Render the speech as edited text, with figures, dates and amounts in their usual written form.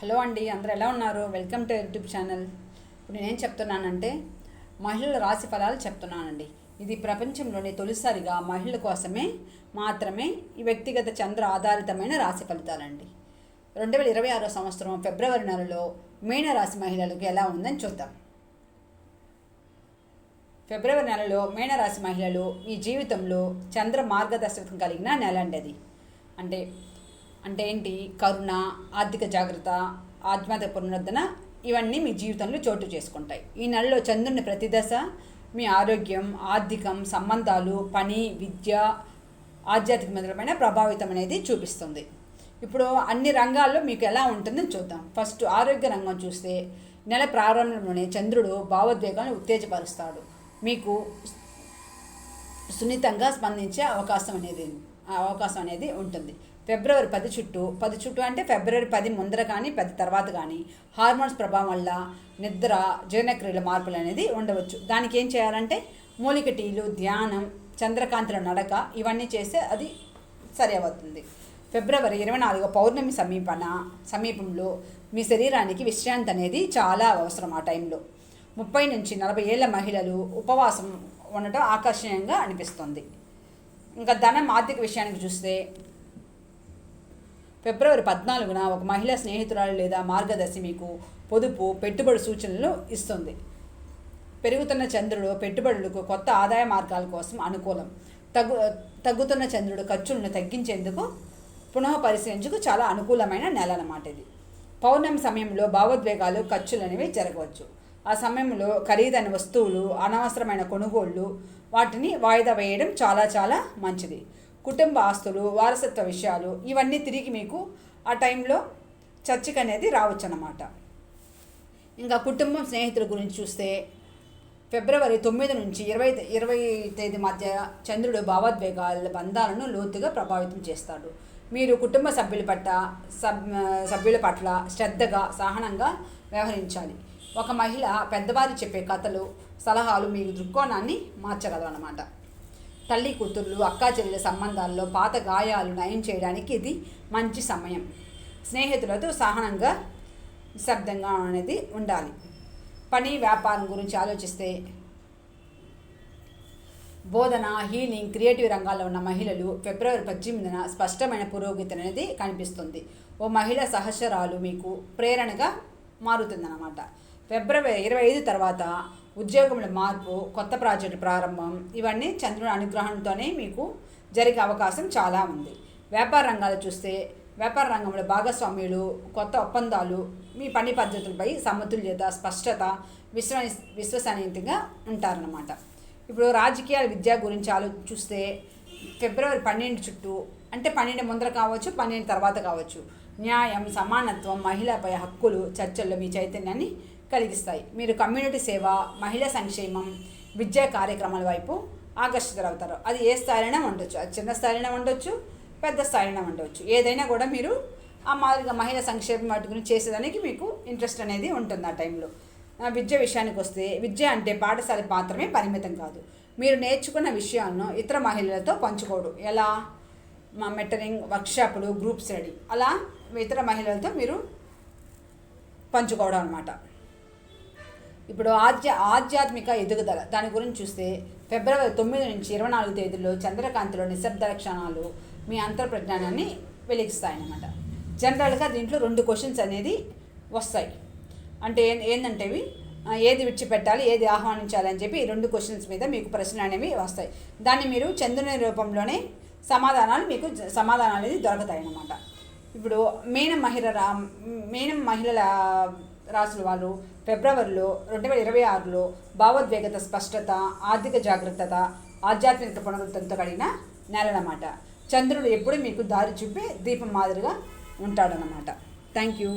Hello అండి, అందరూ ఎలా ఉన్నారు? Welcome to YouTube channel. ఇప్పుడు నేనేం చెప్తున్నానంటే మహిళల రాశి ఫలాలు చెప్తున్నానండి. ఇది ప్రపంచంలోనే తొలిసారిగా మహిళల కోసమే మాత్రమే ఈ వ్యక్తిగత చంద్ర ఆధారితమైన రాశి ఫలితాలండి. 2026 సంవత్సరం ఫిబ్రవరి నెలలో మీనరాశి మహిళలకు ఎలా ఉందని చూద్దాం. ఫిబ్రవరి నెలలో మీనరాశి మహిళలు మీ జీవితంలో చంద్ర మార్గదర్శకం కలిగిన నెల అండి అది. అంటే ఏంటి? కరుణ, ఆర్థిక జాగ్రత్త, ఆధ్యాత్మిక పునరుద్ధరణ ఇవన్నీ మీ జీవితంలో చోటు చేసుకుంటాయి. ఈ నెలలో చంద్రుని ప్రతి దశ మీ ఆరోగ్యం, ఆర్థికం, సంబంధాలు, పని, విద్య, ఆధ్యాత్మికమైన ప్రభావితం అనేది చూపిస్తుంది. ఇప్పుడు అన్ని రంగాల్లో మీకు ఎలా ఉంటుందని చూద్దాం. ఫస్ట్ ఆరోగ్య రంగం చూస్తే నెల ప్రారంభంలోనే చంద్రుడు భావోద్వేగాన్ని ఉత్తేజపరుస్తాడు. మీకు సున్నితంగా స్పందించే అవకాశం అనేది ఉంటుంది. ఫిబ్రవరి 10 చుట్టూ అంటే ఫిబ్రవరి 10 ముందర కానీ 10 తర్వాత కానీ హార్మోన్స్ ప్రభావం వల్ల నిద్ర, జీర్ణక్రియల మార్పులు అనేది ఉండవచ్చు. దానికి ఏం చేయాలంటే మూలిక టీలు, ధ్యానం, చంద్రకాంతిలో నడక ఇవన్నీ చేస్తే అది సరి అవుతుంది. ఫిబ్రవరి 24 పౌర్ణమి సమీపంలో మీ శరీరానికి విశ్రాంతి అనేది చాలా అవసరం. ఆ టైంలో 30 నుంచి 40 ఏళ్ల మహిళలు ఉపవాసం ఉండటం ఆకర్షణీయంగా అనిపిస్తుంది. ఇంకా ధనం, ఆర్థిక విషయానికి చూస్తే ఫిబ్రవరి 14న ఒక మహిళా స్నేహితురాలు లేదా మార్గదర్శి మీకు పొదుపు, పెట్టుబడి సూచనలు ఇస్తుంది. పెరుగుతున్న చంద్రుడు పెట్టుబడులకు, కొత్త ఆదాయ మార్గాల కోసం అనుకూలం. తగ్గుతున్న చంద్రుడు ఖర్చులను తగ్గించేందుకు, పునః పరిశీలించుకు చాలా అనుకూలమైన నెల అన్నమాట ఇది. పౌర్ణమి సమయంలో భావోద్వేగాలు, ఖర్చులు అనేవి జరగవచ్చు. ఆ సమయంలో ఖరీదైన వస్తువులు, అనవసరమైన కొనుగోళ్ళు వాటిని వాయిదా వేయడం చాలా చాలా మంచిది. కుటుంబ ఆస్తులు, వారసత్వ విషయాలు ఇవన్నీ తిరిగి మీకు ఆ టైంలో చర్చకు అనేది రావచ్చు అన్నమాట. ఇంకా కుటుంబం, స్నేహితుల గురించి చూస్తే ఫిబ్రవరి 9 నుంచి 20 తేదీ మధ్య చంద్రుడు భావోద్వేగాల బంధాలను లోతుగా ప్రభావితం చేస్తాడు. మీరు కుటుంబ సభ్యుల పట్ల శ్రద్ధగా, సహనంగా వ్యవహరించాలి. ఒక మహిళ పెద్దవారు చెప్పే కథలు, సలహాలు మీ దృక్కోణాన్ని మార్చగలవు అన్నమాట. తల్లి కూతుర్లు, అక్కా చెల్లెల సంబంధాల్లో పాత గాయాలు నయం చేయడానికి ఇది మంచి సమయం. స్నేహితులతో సహనంగా, నిశ్శబ్దంగా అనేది ఉండాలి. పని, వ్యాపారం గురించి ఆలోచిస్తే బోధన, హీలింగ్, క్రియేటివ్ రంగాల్లో ఉన్న మహిళలు ఫిబ్రవరి 18న స్పష్టమైన పురోగతి అనేది కనిపిస్తుంది. ఓ మహిళ సహచరాలు మీకు ప్రేరణగా మారుతుందన్నమాట. ఫిబ్రవరి 25 తర్వాత ఉద్యోగంలో మార్పు, కొత్త ప్రాజెక్టు ప్రారంభం ఇవన్నీ చంద్రుని అనుగ్రహంతోనే మీకు జరిగే అవకాశం చాలా ఉంది. వ్యాపార రంగాలు చూస్తే వ్యాపార రంగంలో భాగస్వామ్యులు, కొత్త ఒప్పందాలు, మీ పని పద్ధతులపై సమతుల్యత, స్పష్టత, విశ్వసనీయతగా ఉంటారన్నమాట. ఇప్పుడు రాజకీయాల, విద్య గురించి చూస్తే ఫిబ్రవరి 12 చుట్టూ అంటే 12 ముందర కావచ్చు, 12 తర్వాత కావచ్చు, న్యాయం, సమానత్వం, మహిళపై హక్కులు చర్చల్లో మీ చైతన్యాన్ని కలిగిస్తాయి. మీరు కమ్యూనిటీ సేవ, మహిళా సంక్షేమం, విద్యా కార్యక్రమాల వైపు ఆకర్షితులవుతారు. అది ఏ స్థాయిలో ఉండొచ్చు, అది చిన్న స్థాయిలో ఉండొచ్చు, పెద్ద స్థాయిలో ఉండవచ్చు. ఏదైనా కూడా మీరు ఆ మాదిరిగా మహిళా సంక్షేమం వాటి గురించి చేసేదానికి మీకు ఇంట్రెస్ట్ అనేది ఉంటుంది ఆ టైంలో. విద్య విషయానికి వస్తే విద్య అంటే పాఠశాల మాత్రమే పరిమితం కాదు. మీరు నేర్చుకున్న విషయాలను ఇతర మహిళలతో పంచుకోవడం, ఎలా మెంటరింగ్, వర్క్షాపులు, గ్రూప్ స్టడీ అలా ఇతర మహిళలతో మీరు పంచుకోవడం అన్నమాట. ఇప్పుడు ఆధ్యాత్మిక ఎదుగుదల దాని గురించి చూస్తే ఫిబ్రవరి 9 నుంచి 24 తేదీల్లో చంద్రకాంతిలో నిశ్శబ్ద లక్షణాలు మీ అంతర్ప్రజ్ఞానాన్ని వెలిగిస్తాయన్నమాట. జనరల్గా దీంట్లో 2 క్వశ్చన్స్ అనేది వస్తాయి. అంటే ఏంటంటే ఏది విడిచిపెట్టాలి, ఏది ఆహ్వానించాలి అని చెప్పి 2 క్వశ్చన్స్ మీద మీకు ప్రశ్నలు అనేవి వస్తాయి. దాన్ని మీరు చంద్రుని రూపంలోనే సమాధానాలు అనేది దొరుకుతాయి అన్నమాట. ఇప్పుడు మీనం మహిళల రాసుల వాళ్ళు ఫిబ్రవరిలో 2026లో భావోద్వేగత, స్పష్టత, ఆర్థిక జాగ్రత్త, ఆధ్యాత్మిక పునరుద్ధరణతో కలిగిన నెల అన్నమాట. చంద్రుడు ఎప్పుడు మీకు దారి చూపే దీపం మాదిరిగా ఉంటాడనమాట. Thank you.